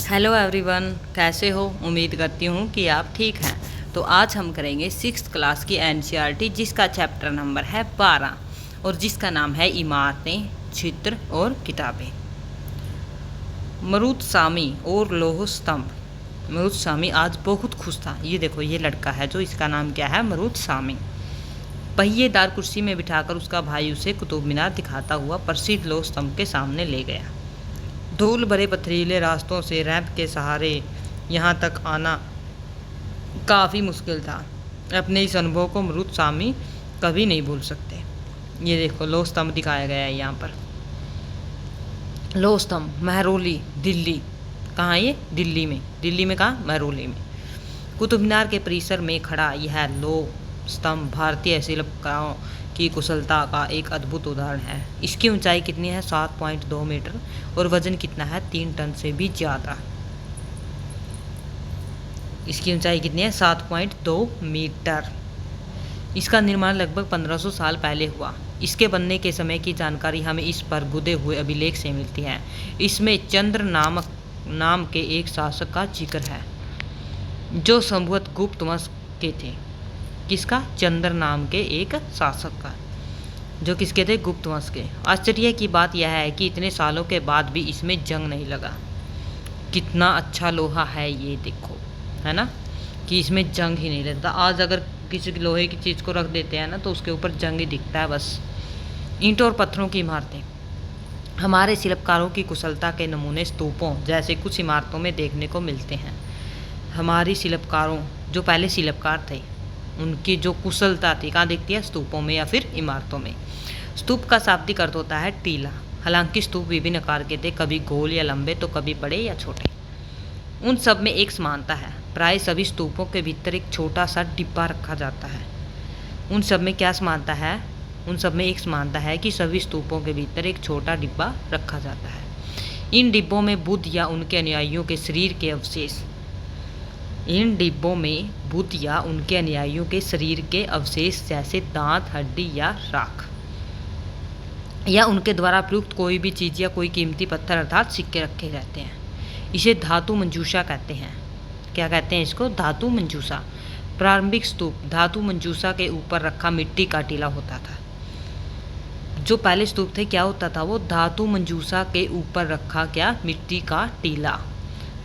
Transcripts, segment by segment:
Hello everyone, कैसे हो? उम्मीद करती हूँ कि आप ठीक हैं। तो आज हम करेंगे 6th क्लास की एनसीईआरटी, जिसका चैप्टर नंबर है 12 और जिसका नाम है इमारतें, चित्र और किताबें। मरुदसामी और लौह स्तंभ। मरुदसामी आज बहुत खुश था। ये देखो, ये लड़का है जो इसका नाम क्या है, मरुदसामी। पहिएदार कुर्सी में बिठाकर उसका भाई उसे कुतुब मीनार दिखाता हुआ प्रसिद्ध लौह स्तंभ के सामने ले गया। धूल भरे पथरीले रास्तों से रैंप के सहारे यहाँ तक आना काफ़ी मुश्किल था। अपने इस अनुभव को मरुदसामी कभी नहीं भूल सकते। ये देखो, लौह स्तंभ दिखाया गया है यहाँ पर। लौह स्तंभ, महरौली, दिल्ली। कहाँ ये? दिल्ली में। दिल्ली में कहाँ? महरौली में। कुतुब मीनार के परिसर में खड़ा यह लौह स्तंभ भारतीय शिल्पकारों की कुशलता का एक अद्भुत उदाहरण है। इसकी ऊंचाई कितनी है? 7.2 मीटर और वजन कितना है? 3 टन से भी ज़्यादा। इसकी ऊंचाई कितनी है? 7.2 मीटर। इसका निर्माण लगभग 1500 साल पहले हुआ। इसके बनने के समय की जानकारी हमें इस पर गुदे हुए अभिलेख से मिलती है। इसमें चंद्र नाम के एक शासक का जिक्र है जो संभवतः गुप्त वंश के थे। किसका? चंद्र नाम के एक शासक का, जो किसके थे? गुप्त वंश के। आश्चर्य की बात यह है कि इतने सालों के बाद भी इसमें जंग नहीं लगा। कितना अच्छा लोहा है ये देखो, है ना, कि इसमें जंग ही नहीं लगता। आज अगर किसी लोहे की चीज़ को रख देते हैं ना, तो उसके ऊपर जंग ही दिखता है बस। ईंटों और पत्थरों की इमारतें। हमारे शिल्पकारों की कुशलता के नमूने स्तूपों जैसे कुछ इमारतों में देखने को मिलते हैं। हमारी शिल्पकारों, जो पहले शिल्पकार थे, उनकी जो कुशलता थी कहाँ दिखती है? स्तूपों में या फिर इमारतों में। स्तूप का शाब्दिक अर्थ होता है टीला। हालांकि स्तूप विभिन्न आकार के थे, कभी गोल या लंबे तो कभी बड़े या छोटे। उन सब में एक समानता है, प्राय सभी स्तूपों के भीतर एक छोटा सा डिब्बा रखा जाता है। उन सब में क्या समानता है? उन सब में एक समानता है कि सभी स्तूपों के भीतर एक छोटा डिब्बा रखा जाता है। इन डिब्बों में बुद्ध या उनके अनुयायियों के शरीर के अवशेष इन डिब्बों में बुद्ध या उनके अनुयायियों के शरीर के अवशेष जैसे दांत, हड्डी या राख या उनके द्वारा प्रयुक्त कोई भी चीज़ या कोई कीमती पत्थर अर्थात सिक्के रखे रहते हैं। इसे धातु मंजूषा कहते हैं। क्या कहते हैं इसको? धातु मंजूषा। प्रारंभिक स्तूप धातु मंजूषा के ऊपर रखा मिट्टी का टीला होता था। जो पहले स्तूप थे क्या होता था? वो धातु मंजूषा के ऊपर रखा क्या? मिट्टी का टीला।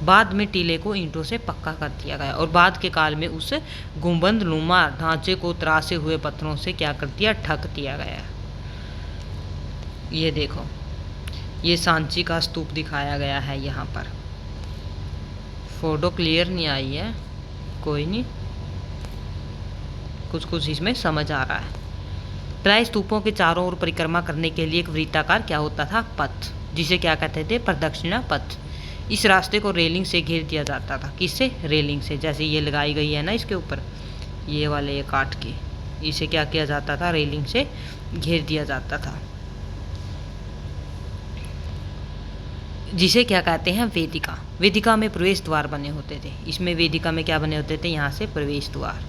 बाद में टीले को ईंटों से पक्का कर दिया गया और बाद के काल में उस गुंबद नुमा ढांचे को तरासे हुए पत्थरों से क्या कर दिया? ढक दिया गया। ये देखो, ये सांची का स्तूप दिखाया गया है यहाँ पर। फोटो क्लियर नहीं आई है, कोई नहीं, कुछ कुछ इसमें समझ आ रहा है। प्राय स्तूपों के चारों ओर परिक्रमा करने के लिए एक वृत्ताकार क्या होता था? पथ, जिसे क्या कहते थे? प्रदक्षिणा पथ। इस रास्ते को रेलिंग से घेर दिया जाता था। किससे? रेलिंग से। जैसे ये लगाई गई है ना इसके ऊपर, ये वाले ये काट के, इसे क्या किया जाता था? रेलिंग से घेर दिया जाता था, जिसे क्या कहते हैं? वेदिका। वेदिका में प्रवेश द्वार बने होते थे। इसमें वेदिका में क्या बने होते थे? यहाँ से प्रवेश द्वार।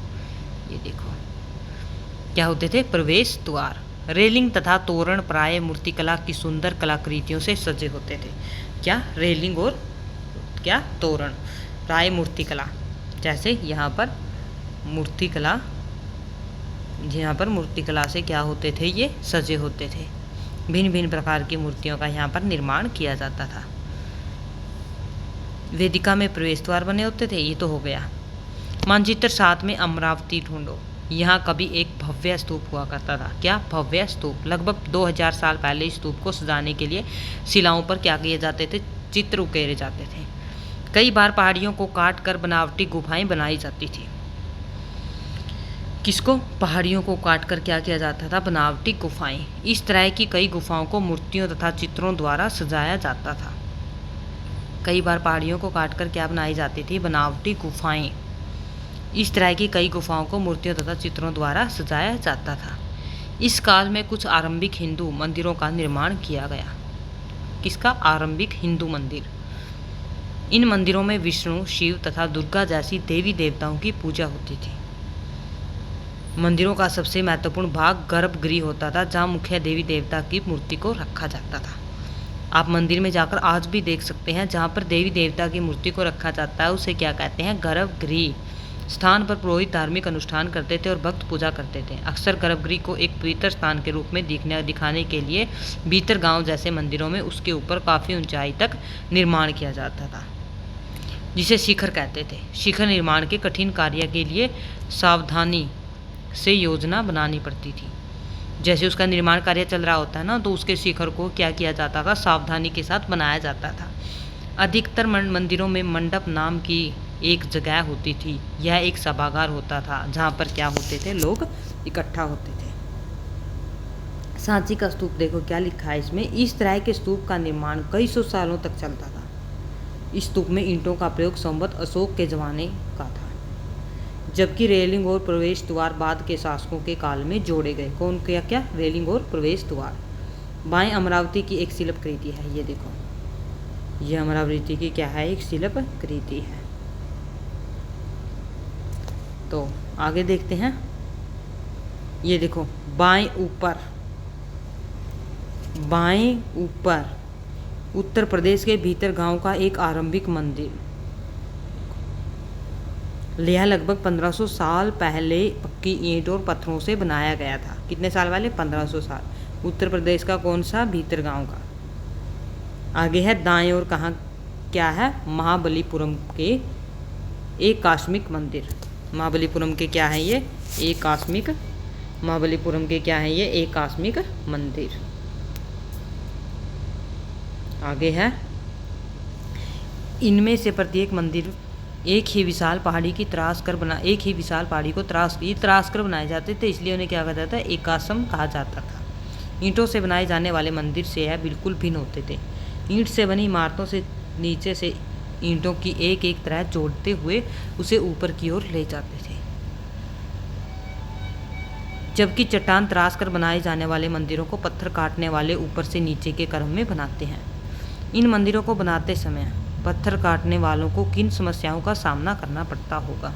ये देखो क्या होते थे? प्रवेश द्वार। रेलिंग तथा तोरण प्राय मूर्तिकला की सुंदर कलाकृतियों से सजे होते थे। क्या? रेलिंग और क्या? तोरण प्राय मूर्तिकला। जैसे यहाँ पर मूर्तिकला, यहाँ पर मूर्तिकला से क्या होते थे? ये सजे होते थे। भिन्न भिन्न प्रकार की मूर्तियों का यहाँ पर निर्माण किया जाता था। वेदिका में प्रवेश द्वार बने होते थे, ये तो हो गया। मानचित्र 7 में अमरावती ढूंढो। यहाँ कभी एक भव्य स्तूप हुआ करता था। क्या? भव्य स्तूप। लगभग 2000 साल पहले इस स्तूप को सजाने के लिए शिलाओं पर क्या किए जाते थे? चित्र उकेरे जाते थे। कई बार पहाड़ियों को काट कर बनावटी गुफाएं बनाई जाती थी। किसको? पहाड़ियों को काट कर क्या किया जाता था? बनावटी गुफाएं। इस तरह की कई गुफाओं को मूर्तियों तथा चित्रों द्वारा सजाया जाता था। कई बार पहाड़ियों को काट कर क्या बनाई जाती थी? बनावटी गुफाएं। इस तरह की कई गुफाओं को मूर्तियों तथा चित्रों द्वारा सजाया जाता था। इस काल में कुछ आरंभिक हिंदू मंदिरों का निर्माण किया गया। किसका? आरंभिक हिंदू मंदिर। इन मंदिरों में विष्णु, शिव तथा दुर्गा जैसी देवी देवताओं की पूजा होती थी। मंदिरों का सबसे महत्वपूर्ण भाग गर्भगृह होता था, जहाँ मुख्य देवी देवता की मूर्ति को रखा जाता था। आप मंदिर में जाकर आज भी देख सकते हैं। जहाँ पर देवी देवता की मूर्ति को रखा जाता है उसे क्या कहते हैं? गर्भगृह। स्थान पर पुरोहित धार्मिक अनुष्ठान करते थे और भक्त पूजा करते थे। अक्सर गर्भगृह को एक पवित्र स्थान के रूप में दिखाने के लिए भीतर गांव जैसे मंदिरों में उसके ऊपर काफ़ी ऊंचाई तक निर्माण किया जाता था, जिसे शिखर कहते थे। शिखर निर्माण के कठिन कार्य के लिए सावधानी से योजना बनानी पड़ती थी। जैसे उसका निर्माण कार्य चल रहा होता है ना, तो उसके शिखर को क्या किया जाता था? सावधानी के साथ बनाया जाता था। अधिकतर मंदिरों में मंडप नाम की एक जगह होती थी। यह एक सभागार होता था जहाँ पर क्या होते थे? लोग इकट्ठा होते थे। सांची का स्तूप देखो क्या लिखा है इसमें। इस तरह के स्तूप का निर्माण कई सौ सालों तक चलता था। इस स्तूप में ईंटों का प्रयोग संवत अशोक के जमाने का था, जबकि रेलिंग और प्रवेश द्वार बाद के शासकों के काल में जोड़े गए। कौन क्या क्या? रेलिंग और प्रवेश द्वार। बाएं अमरावती की एक शिल्पकृति है, ये देखो, ये अमरावती की क्या है? एक शिल्पकृति है। तो आगे देखते हैं। ये देखो बाएं ऊपर उत्तर प्रदेश के भीतर गांव का एक आरंभिक मंदिर। यह लगभग 1500 साल पहले पक्की ईंट और पत्थरों से बनाया गया था। कितने साल वाले? 1500 साल। उत्तर प्रदेश का कौन सा? भीतर गांव का। आगे है दाएं और कहाँ क्या है? महाबलीपुरम के एक आकस्मिक मंदिर। महाबलीपुरम के क्या है ये? एक आकस्मिक। महाबलीपुरम के क्या है ये? एक आकस्मिक मंदिर। आगे है, इनमें से प्रत्येक मंदिर एक ही विशाल पहाड़ी को तराश कर बनाए जाते थे, इसलिए उन्हें क्या कहा जाता है? एकाश्म कहा जाता था। ईंटों से बनाए जाने वाले मंदिर से यह बिल्कुल भिन्न होते थे। ईंट से बनी इमारतों से नीचे से ईंटों की एक एक तरह जोड़ते हुए उसे ऊपर की ओर ले जाते थे, जबकि चट्टान तराश कर बनाए जाने वाले मंदिरों को पत्थर काटने वाले ऊपर से नीचे के क्रम में बनाते हैं। इन मंदिरों को बनाते समय पत्थर काटने वालों को किन समस्याओं का सामना करना पड़ता होगा?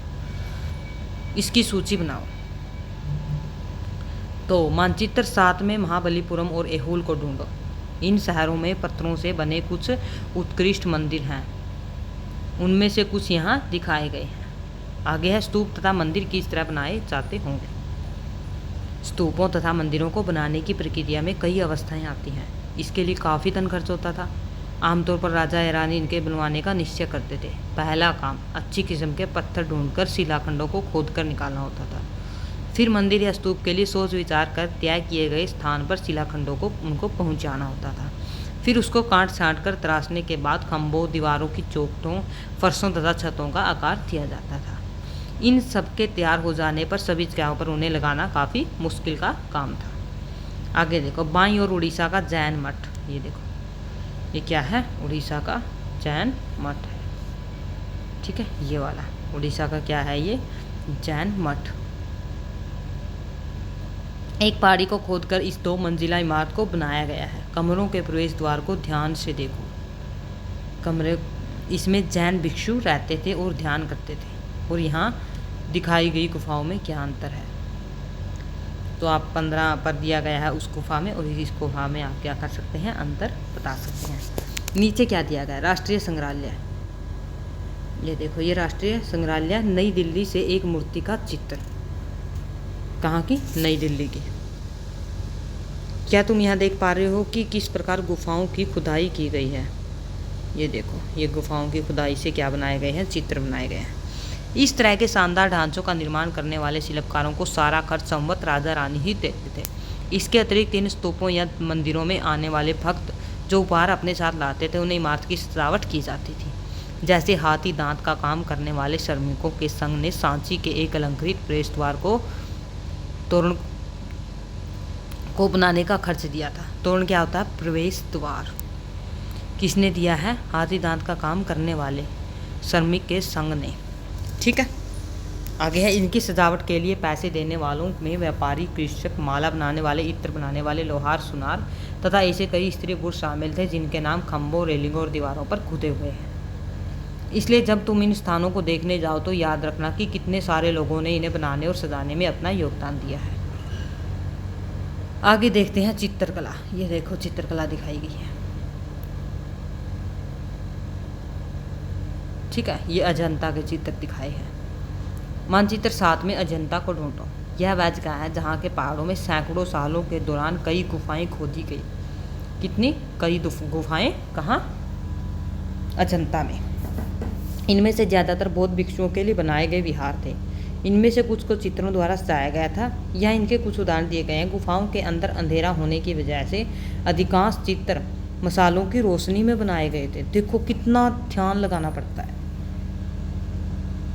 इसकी सूची बनाओ। तो मानचित्र 7 में महाबलीपुरम और ऐहोल को ढूंढो। इन शहरों में पत्थरों से बने कुछ उत्कृष्ट मंदिर हैं, उनमें से कुछ यहाँ दिखाए गए हैं। आगे है स्तूप तथा मंदिर किस तरह बनाए जाते होंगे। स्तूपों तथा मंदिरों को बनाने की प्रक्रिया में कई अवस्थाएं आती हैं। इसके लिए काफ़ी धन खर्च होता था। आमतौर पर राजा या रानी इनके बनवाने का निश्चय करते थे। पहला काम अच्छी किस्म के पत्थर ढूंढकर शिलाखंडों को खोदकर निकालना होता था। फिर मंदिर या स्तूप के लिए सोच विचार कर तय किए गए स्थान पर शिलाखंडों को उनको पहुंचाना होता था। फिर उसको काट छाँट कर तराशने के बाद खंभों, दीवारों की चौखटों, फर्शों तथा छतों का आकार दिया जाता था। इन सब के तैयार हो जाने पर सभी जगहों पर उन्हें लगाना काफ़ी मुश्किल का काम था। आगे देखो, बाईं ओर उड़ीसा का जैन मठ। ये देखो, ये क्या है? उड़ीसा का जैन मठ है। ठीक है, ये वाला उड़ीसा का क्या है? ये जैन मठ। एक पहाड़ी को खोदकर इस 2 मंजिला इमारत को बनाया गया है। कमरों के प्रवेश द्वार को ध्यान से देखो। कमरे इसमें जैन भिक्षु रहते थे और ध्यान करते थे, और यहाँ दिखाई गई गुफाओं में क्या अंतर है? तो आप 15 पर दिया गया है उस गुफा में, और इस गुफा में आप क्या कर सकते हैं? अंतर बता सकते हैं। नीचे क्या दिया गया है? राष्ट्रीय संग्रहालय। ये देखो, ये राष्ट्रीय संग्रहालय नई दिल्ली से एक मूर्ति का चित्र। कहाँ की? नई दिल्ली की। क्या तुम यहाँ देख पा रहे हो कि किस प्रकार गुफाओं की खुदाई की गई है? ये देखो, ये गुफाओं की खुदाई से क्या बनाए गए हैं? चित्र बनाए गए हैं। इस तरह के शानदार ढांचों का निर्माण करने वाले शिल्पकारों को सारा खर्च संवत राजा रानी ही देते थे। इसके अतिरिक्त इन स्तूपों या मंदिरों में आने वाले भक्त जो उपहार अपने साथ लाते थे, उन्हें इमारत की सजावट की जाती थी। जैसे हाथी दांत का काम करने वाले श्रमिकों के संघ ने सांची के एक अलंकृत प्रवेश द्वार को तोरण को बनाने का खर्च दिया था। तोरण क्या होता है? प्रवेश द्वार। किसने दिया है? हाथी दांत का काम करने वाले श्रमिक के संघ ने। ठीक है, आगे है, इनकी सजावट के लिए पैसे देने वालों में व्यापारी, कृषक, माला बनाने वाले, इत्र बनाने वाले, लोहार, सुनार तथा ऐसे कई स्त्री पुरुष शामिल थे जिनके नाम खंभों, रेलिंगों और दीवारों पर खुदे हुए हैं। इसलिए जब तुम इन स्थानों को देखने जाओ तो याद रखना कि कितने सारे लोगों ने इन्हें बनाने और सजाने में अपना योगदान दिया है। आगे देखते हैं चित्रकला। ये देखो, चित्रकला दिखाई गई है। ठीक है, ये अजंता के चित्र दिखाए हैं। मानचित्र 7 में अजंता को ढूंढो। यह वह जगह है जहाँ के पहाड़ों में सैकड़ों सालों के दौरान कई गुफाएं खोदी गई। कितनी? कई गुफाएं कहाँ? अजंता में। इनमें से ज़्यादातर बौद्ध भिक्षुओं के लिए बनाए गए विहार थे। इनमें से कुछ को चित्रों द्वारा सजाया गया था। यहाँ इनके कुछ उदाहरण दिए गए हैं। गुफाओं के अंदर अंधेरा होने की वजह से अधिकांश चित्र मसालों की रोशनी में बनाए गए थे। देखो कितना ध्यान लगाना पड़ता है।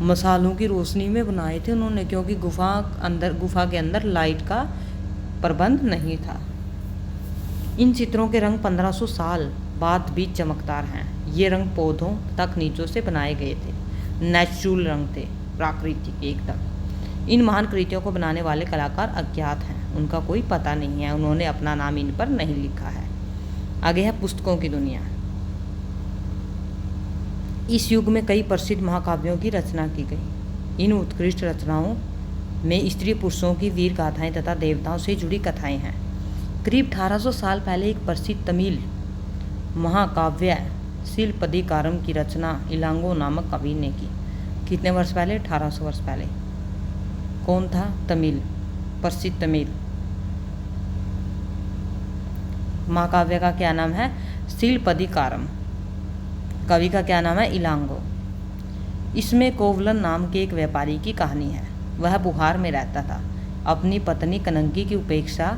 मसालों की रोशनी में बनाए थे उन्होंने, क्योंकि गुफा के अंदर लाइट का प्रबंध नहीं था। इन चित्रों के रंग 1500 साल बाद भी चमकदार हैं। ये रंग पौधों तथा खनिजों से बनाए गए थे। नेचुरल रंग थे, प्राकृतिक एकदम। इन महान कृतियों को बनाने वाले कलाकार अज्ञात हैं, उनका कोई पता नहीं है। उन्होंने अपना नाम इन पर नहीं लिखा है। आगे है पुस्तकों की दुनिया। इस युग में कई प्रसिद्ध महाकाव्यों की रचना की गई। इन उत्कृष्ट रचनाओं में स्त्री पुरुषों की वीर गाथाएं तथा देवताओं से जुड़ी कथाएं हैं। करीब 1800 साल पहले एक प्रसिद्ध तमिल महाकाव्य शिलपदिकारम की रचना इलांगो नामक कवि ने की। कितने वर्ष पहले? 1800 वर्ष पहले। कौन था? तमिल, प्रसिद्ध तमिल महाकाव्य का क्या नाम है? शिलपदिकारम। कवि का क्या नाम है? इलांगो। इसमें कोवलन नाम के एक व्यापारी की कहानी है। वह बुहार में रहता था। अपनी पत्नी कनंगी की उपेक्षा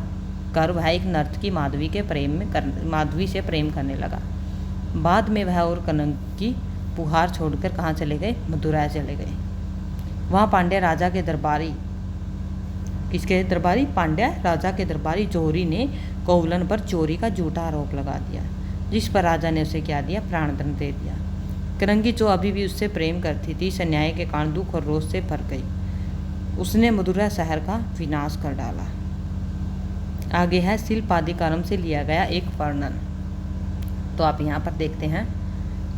कर वह एक नर्तकी माधवी से प्रेम करने लगा। बाद में वह और कनंगी बुहार छोड़कर कहाँ चले गए? मदुरै चले गए। वहाँ पांड्या राजा के दरबारी, किसके दरबारी? पांड्या राजा के दरबारी जोहरी ने कोवलन पर चोरी का झूठा आरोप लगा दिया, जिस पर राजा ने उसे क्या दिया? प्राणदंड दे दिया। कनंगी जो अभी भी उससे प्रेम करती थी, इस अन्याय के कारण दुख और रोष से भर गई। उसने मदुरै शहर का विनाश कर डाला। आगे है शिलपदिकारम से लिया गया एक वर्णन। तो आप यहाँ पर देखते हैं,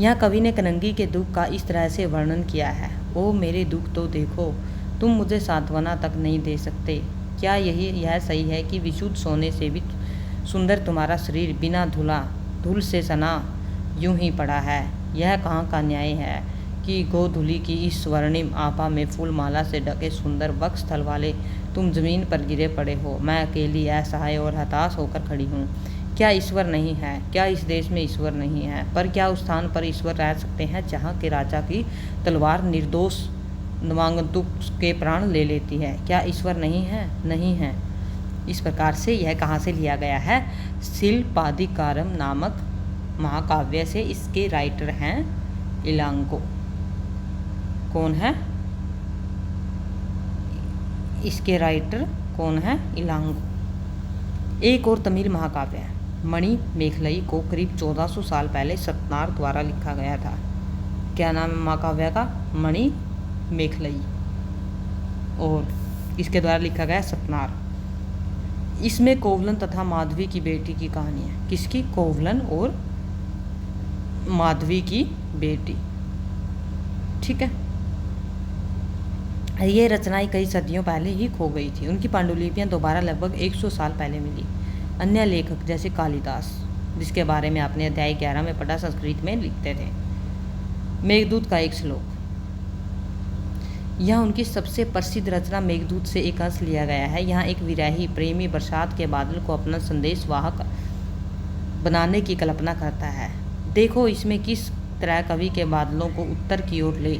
यहाँ कवि ने कनंगी के दुख का इस तरह से वर्णन किया है। ओ मेरे दुख तो देखो, तुम मुझे सांत्वना तक नहीं दे सकते। क्या यह सही है कि विशुद्ध सोने से भी सुंदर तुम्हारा शरीर बिना धूल से सना यूं ही पड़ा है? यह कहाँ का न्याय है कि गोधूली की इस स्वर्णिम आपा में फूलमाला से ढके सुंदर वक्ष स्थल वाले तुम जमीन पर गिरे पड़े हो। मैं अकेली असहाय और हताश होकर खड़ी हूँ। क्या ईश्वर नहीं है? क्या इस देश में ईश्वर नहीं है? पर क्या उस स्थान पर ईश्वर रह सकते हैं जहाँ के राजा की तलवार निर्दोष नवागंतुक के प्राण ले लेती है? क्या ईश्वर नहीं है? नहीं है। इस प्रकार से यह कहाँ से लिया गया है? शिलपदिकारम नामक महाकाव्य से। इसके राइटर हैं इलांगो। कौन है? इसके राइटर कौन है? इलांगो। एक और तमिल महाकाव्य है मणि मेखलई को करीब 1400 साल पहले सतनार द्वारा लिखा गया था। क्या नाम है महाकाव्य का? मणि मेखलई, और इसके द्वारा लिखा गया सतनार। इसमें कोवलन तथा माधवी की बेटी की कहानी है। किसकी? कोवलन और माधवी की बेटी। ठीक है। ये रचनाएं कई सदियों पहले ही खो गई थी। उनकी पांडुलिपियां दोबारा लगभग 100 साल पहले मिली। अन्य लेखक जैसे कालिदास, जिसके बारे में आपने अध्याय 11 में पढ़ा, संस्कृत में लिखते थे। मेघदूत का एक श्लोक। यह उनकी सबसे प्रसिद्ध रचना मेघदूत से एक अंश लिया गया है। यहाँ एक विरही प्रेमी बरसात के बादल को अपना संदेश वाहक बनाने की कल्पना करता है। देखो इसमें किस तरह कवि के बादलों को उत्तर की ओर ले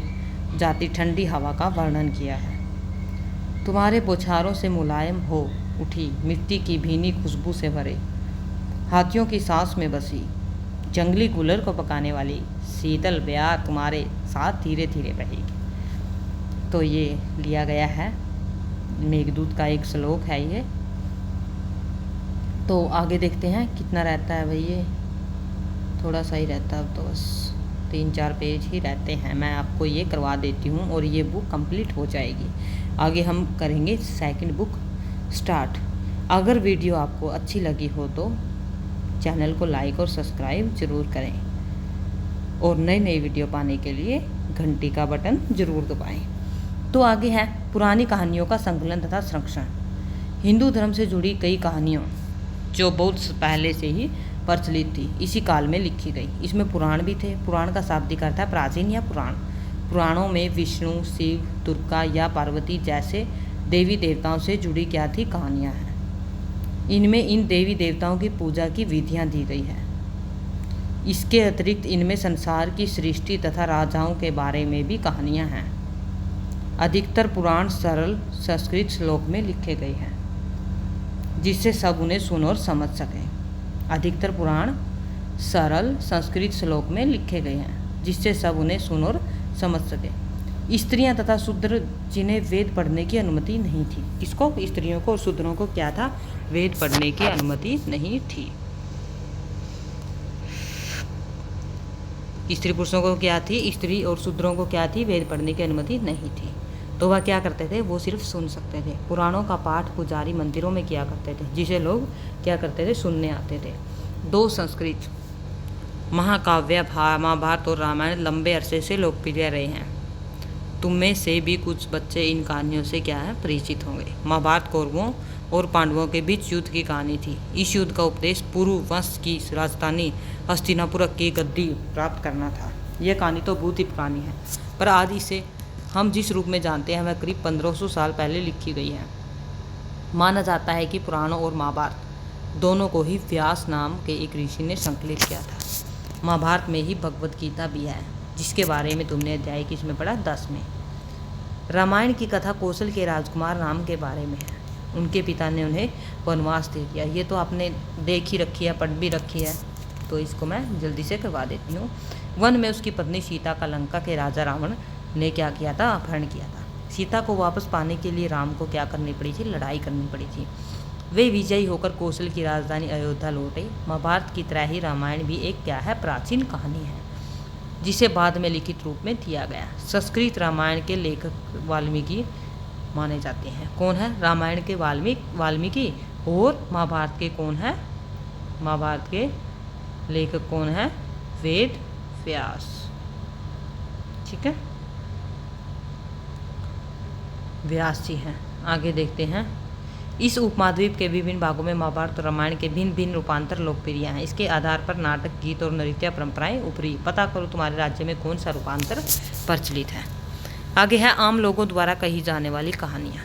जाती ठंडी हवा का वर्णन किया है। तुम्हारे बौछारों से मुलायम हो उठी मिट्टी की भीनी खुशबू से भरे, हाथियों की सांस में बसी जंगली गुलर को पकाने वाली शीतल ब्याह तुम्हारे साथ धीरे धीरे बहेगी। तो ये लिया गया है मेघदूत का एक श्लोक है ये। तो आगे देखते हैं कितना रहता है भाई। ये थोड़ा सा ही रहता है, अब तो बस 3-4 पेज ही रहते हैं। मैं आपको ये करवा देती हूँ और ये बुक कंप्लीट हो जाएगी। आगे हम करेंगे सेकंड बुक स्टार्ट। अगर वीडियो आपको अच्छी लगी हो तो चैनल को लाइक और सब्सक्राइब ज़रूर करें, और नई नई वीडियो पाने के लिए घंटी का बटन ज़रूर दबाएं। तो आगे है पुरानी कहानियों का संकलन तथा संरक्षण। हिंदू धर्म से जुड़ी कई कहानियों जो बहुत पहले से ही प्रचलित थी, इसी काल में लिखी गई। इसमें पुराण भी थे। पुराण का शाब्दिक अर्थ है प्राचीन या पुराण। पुराणों में विष्णु, शिव, दुर्गा या पार्वती जैसे देवी देवताओं से जुड़ी क्या थी कहानियाँ हैं। इनमें इन देवी देवताओं की पूजा की विधियाँ दी गई है। इसके अतिरिक्त इनमें संसार की सृष्टि तथा राजाओं के बारे में भी कहानियाँ हैं। अधिकतर पुराण सरल संस्कृत श्लोक में लिखे गए हैं जिससे सब उन्हें सुन और समझ सकें। अधिकतर पुराण सरल संस्कृत श्लोक में लिखे गए हैं जिससे सब उन्हें सुन और समझ सकें। स्त्रियां तथा शूद्र जिन्हें वेद पढ़ने की अनुमति नहीं थी, किसको? स्त्रियों को और शूद्रों को क्या था? वेद पढ़ने की अनुमति नहीं थी। स्त्री पुरुषों को क्या थी? स्त्री और शूद्रों को क्या थी? वेद पढ़ने की अनुमति नहीं थी। तो वह क्या करते थे? वो सिर्फ सुन सकते थे। पुराणों का पाठ पुजारी मंदिरों में किया करते थे जिसे लोग क्या करते थे? सुनने आते थे। 2 संस्कृत महाकाव्य महाभारत और रामायण लंबे अरसे से लोकप्रिय रहे हैं। तुम में से भी कुछ बच्चे इन कहानियों से क्या है? परिचित होंगे। महाभारत कौरवों और पांडवों के बीच युद्ध की कहानी थी। इस युद्ध का उपदेश पुरु वंश की राजधानी हस्तिनापुर की गद्दी प्राप्त करना था। यह कहानी तो बहुत ही पुरानी है, पर आज इसे हम जिस रूप में जानते हैं वह करीब 1500 साल पहले लिखी गई है। माना जाता है कि पुराणों और महाभारत दोनों को ही व्यास नाम के एक ऋषि ने संकलित किया था। महाभारत में ही भगवत गीता भी है जिसके बारे में तुमने अध्याय किसमें पढ़ा? 10 में। रामायण की कथा कौशल के राजकुमार राम के बारे में है। उनके पिता ने उन्हें वनवास दे दिया। ये तो आपने देख ही रखी है, पढ़ भी रखी है, तो इसको मैं जल्दी से करवा देती हूँ। वन में उसकी पत्नी सीता का लंका के राजा रावण ने क्या किया था? अपहरण किया था। सीता को वापस पाने के लिए राम को क्या करनी पड़ी थी? लड़ाई करनी पड़ी थी। वे विजयी होकर कौशल की राजधानी अयोध्या लौटे। महाभारत की तरह ही रामायण भी एक क्या है? प्राचीन कहानी है जिसे बाद में लिखित रूप में दिया गया। संस्कृत रामायण के लेखक वाल्मीकि माने जाते हैं। कौन है? रामायण के वाल्मीकि। और महाभारत के कौन है? महाभारत के लेखक कौन है? वेद व्यास। ठीक है, व्यास जी हैं। आगे देखते हैं। इस उपमहाद्वीप के विभिन्न भागों में महाभारत और रामायण के भिन्न भिन्न रूपांतर लोकप्रिय हैं। इसके आधार पर नाटक, गीत और नृत्य परंपराएं उभरी। पता करो तुम्हारे राज्य में कौन सा रूपांतर प्रचलित है। आगे है आम लोगों द्वारा कही जाने वाली कहानियाँ।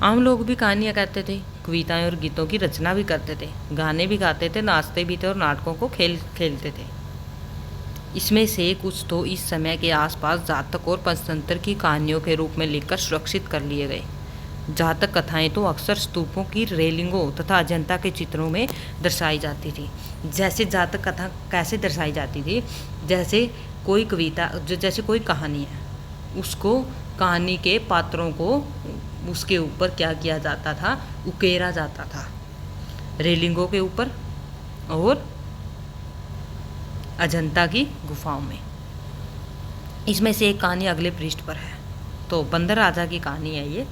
आम लोग भी कहानियाँ कहते थे, कविताएं और गीतों की रचना भी करते थे, गाने भी गाते थे, नाचते भी थे और नाटकों को खेलते थे। इसमें से कुछ तो इस समय के आसपास जातक और पंचतंत्र की कहानियों के रूप में लिखकर सुरक्षित कर लिए गए। जातक कथाएं तो अक्सर स्तूपों की रेलिंगों तथा अजंता के चित्रों में दर्शाई जाती थी। जैसे जातक कथा कैसे दर्शाई जाती थी? जैसे कोई कविता, जैसे कोई कहानी है, उसको कहानी के पात्रों को उसके ऊपर क्या किया जाता था? उकेरा जाता था, रेलिंगों के ऊपर और अजंता की गुफाओं में। इसमें से एक कहानी अगले पृष्ठ पर है। तो बंदर राजा की कहानी है ये।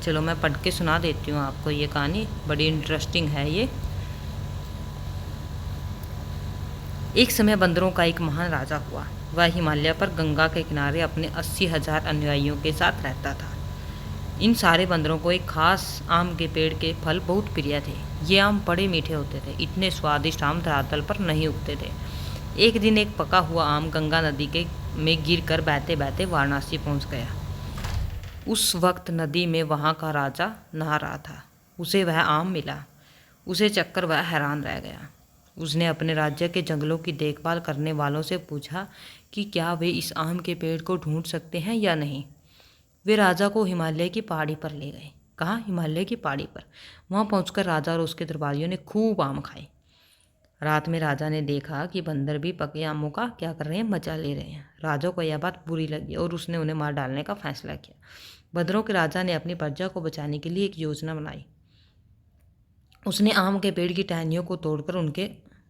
चलो मैं पढ़ के सुना देती हूँ आपको। ये कहानी बड़ी इंटरेस्टिंग है ये। एक समय बंदरों का एक महान राजा हुआ। वह हिमालय पर गंगा के किनारे अपने 80,000 अनुयायियों के साथ रहता था। इन सारे बंदरों को एक खास आम के पेड़ के फल बहुत प्रिय थे। ये आम बड़े मीठे होते थे। इतने स्वादिष्ट आम धरातल पर नहीं उगते थे। एक दिन एक पका हुआ आम गंगा नदी के में गिरकर बहते बहते वाराणसी पहुंच गया। उस वक्त नदी में वहां का राजा नहा रहा था। उसे वह आम मिला। उसे चखकर वह हैरान रह गया। उसने अपने राज्य के जंगलों की देखभाल करने वालों से पूछा कि क्या वे इस आम के पेड़ को ढूंढ सकते हैं या नहीं। वे राजा को हिमालय की पहाड़ी पर ले गए। कहाँ? हिमालय की पहाड़ी पर। वहाँ पहुंचकर राजा और उसके दरबारियों ने खूब आम खाए। रात में राजा ने देखा कि बंदर भी पके आमों का क्या कर रहे हैं? मजा ले रहे हैं। राजा को यह बात बुरी लगी और उसने उन्हें मार डालने का फैसला किया। बंदरों के राजा ने अपनी प्रजा को बचाने के लिए एक योजना बनाई। उसने आम के पेड़ की टहनियों को तोड़कर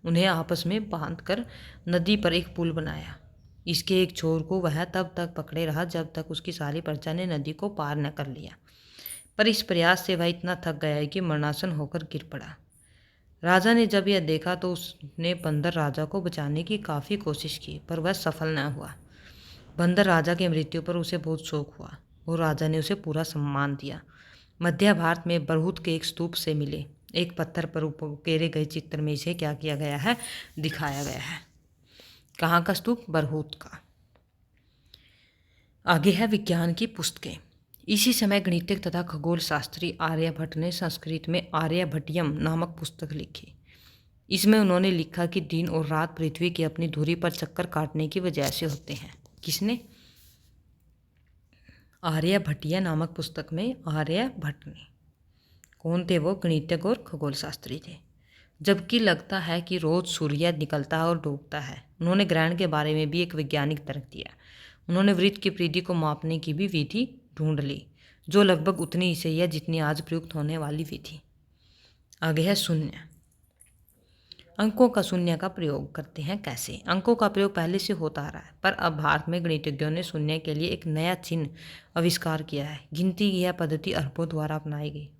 उन्हें आपस में बांधकर नदी पर एक पुल बनाया। इसके एक छोर को वह तब तक पकड़े रहा जब तक उसकी सारी प्रजा ने नदी को पार न कर लिया। पर इस प्रयास से वह इतना थक गया कि मरणासन होकर गिर पड़ा। राजा ने जब यह देखा तो उसने बंदर राजा को बचाने की काफ़ी कोशिश की, पर वह सफल न हुआ। बंदर राजा की मृत्यु पर उसे बहुत शोक हुआ और राजा ने उसे पूरा सम्मान दिया। मध्य भारत में बरहूत के एक स्तूप से मिले एक पत्थर पर उकेरे गए चित्र में इसे क्या किया गया है? दिखाया गया है। कहाँ का स्तूप? बरहूत का। आगे है विज्ञान की पुस्तकें। इसी समय गणितज्ञ तथा खगोल शास्त्री आर्यभट्ट ने संस्कृत में आर्यभट्टियम नामक पुस्तक लिखी। इसमें उन्होंने लिखा कि दिन और रात पृथ्वी की अपनी धुरी पर चक्कर काटने की वजह से होते हैं। किसने? आर्यभट्टिया नामक पुस्तक में आर्यभट्ट ने। कौन थे वो? गणितज्ञ और खगोल शास्त्री थे। जबकि लगता है कि रोज सूर्य निकलता है और डूबता है। उन्होंने ग्रहण के बारे में भी एक वैज्ञानिक तर्क दिया। उन्होंने वृत्त की परिधि को मापने की भी विधि ढूंढ ली, जो लगभग उतनी ही सही है जितनी आज प्रयुक्त होने वाली विधि। आगे है शून्य। अंकों का शून्य का प्रयोग करते हैं कैसे? अंकों का प्रयोग पहले से होता आ रहा है, पर अब भारत में गणितज्ञों ने शून्य के लिए एक नया चिन्ह आविष्कार किया है। गिनती की यह पद्धति अरबों द्वारा अपनाई गई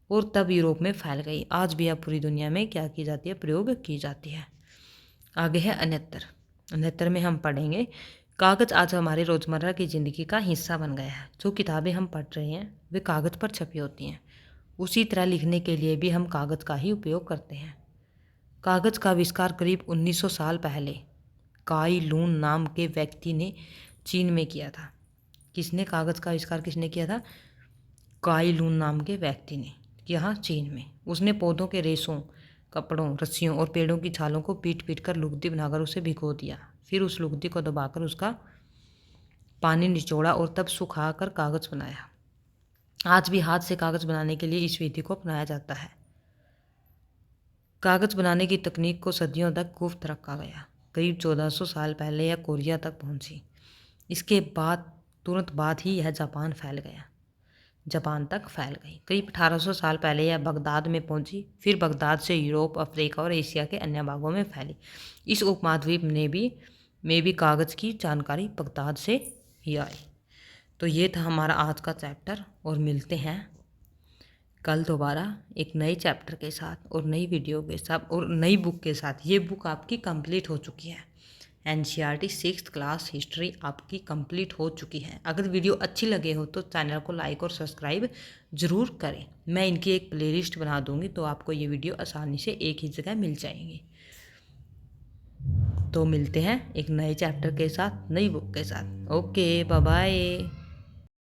और तब यूरोप में फैल गई। आज भी अब पूरी दुनिया में क्या की जाती है? प्रयोग की जाती है। आगे है अन्यत्र। अन्यत्र में हम पढ़ेंगे कागज़ आज हमारे रोज़मर्रा की ज़िंदगी का हिस्सा बन गया है। जो किताबें हम पढ़ रहे हैं वे कागज़ पर छपी होती हैं। उसी तरह लिखने के लिए भी हम कागज़ का ही उपयोग करते हैं। कागज़ का आविष्कार करीब 1900 साल पहले काई लून नाम के व्यक्ति ने चीन में किया था। किसने कागज़ का आविष्कार किया था? काई लून नाम के व्यक्ति ने, यहाँ चीन में। उसने पौधों के रेशों, कपड़ों, रस्सियों और पेड़ों की छालों को पीट कर लुगदी बनाकर उसे भिगो दिया। फिर उस लुगदी को दबाकर उसका पानी निचोड़ा और तब सुखाकर कागज़ बनाया। आज भी हाथ से कागज़ बनाने के लिए इस विधि को अपनाया जाता है। कागज़ बनाने की तकनीक को सदियों तक गुप्त रखा गया। करीब 1400 साल पहले यह कोरिया तक पहुंची। इसके बाद तुरंत बाद ही यह जापान तक फैल गई। करीब 1800 साल पहले यह बगदाद में पहुंची। फिर बगदाद से यूरोप, अफ्रीका और एशिया के अन्य भागों में फैली। इस उपमहाद्वीप में भी कागज़ की जानकारी बगदाद से ही आई। तो ये था हमारा आज का चैप्टर, और मिलते हैं कल दोबारा एक नए चैप्टर के साथ और नई वीडियो के साथ और नई बुक के साथ। ये बुक आपकी कंप्लीट हो चुकी है। NCERT 6th क्लास हिस्ट्री आपकी कंप्लीट हो चुकी है। अगर वीडियो अच्छी लगे हो तो चैनल को लाइक और सब्सक्राइब ज़रूर करें। मैं इनकी एक प्लेलिस्ट बना दूंगी, तो आपको ये वीडियो आसानी से एक ही जगह मिल जाएंगी। तो मिलते हैं एक नए चैप्टर के साथ, नई बुक के साथ। Okay, bye bye.